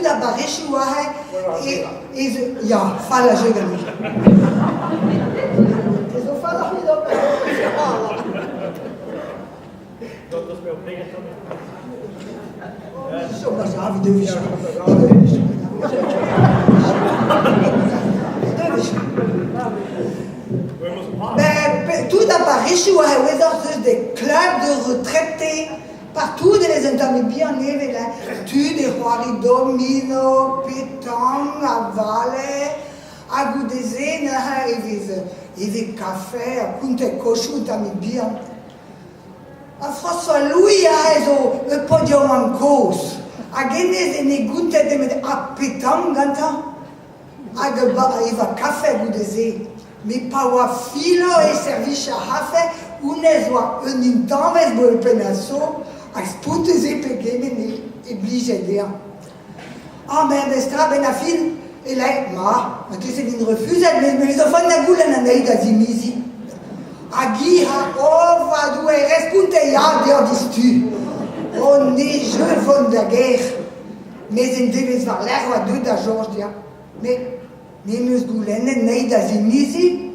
da Barishua ja, fala jegami. So fala hido. Todos me obrigam. So bazavi devish. Mais tout à Paris, des clubs de retraités, partout dans les endroits bien élevés, tu des rois domino, pétanque, à Valais, à Goudézé, et des cafés, à Kunte Kochou, t'as bien. À François Louis, à le podium en cause, à Guénez et Négoute, à pétanque, à café, Goudézé. Mi paua filo e service a hafe, unezwa un intanves bo penaso, a sputes e pegeme e bligedea. Ah, mais bestra ben a fil, et là, tu sais, il refuse, mais les enfants n'a goût la naïda zimizi. Agiha, oh, va doué, respunte ya, der distu. Oh, ne, je von der guerre. Mais in deves var l'air wa deux da Georges dia. Mais, Nemus gulene naïda zimizi.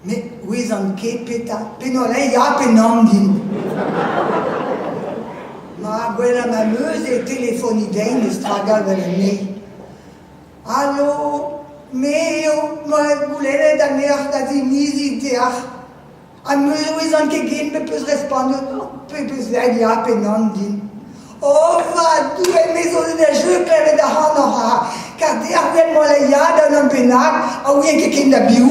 Mais, oui, en kepeta, penole ya penandin. Ma quella mameuse e telefonidei ne stragal de la ney. Allo, meo, ma gulene da mer da zimizi teach. A meuse oui en kegen me peus respondre, peus veg ya penandin. Oh, va due maison de jeu clave da hanoha, car der wen mo la ya da non penag, a oui en kegen da biou.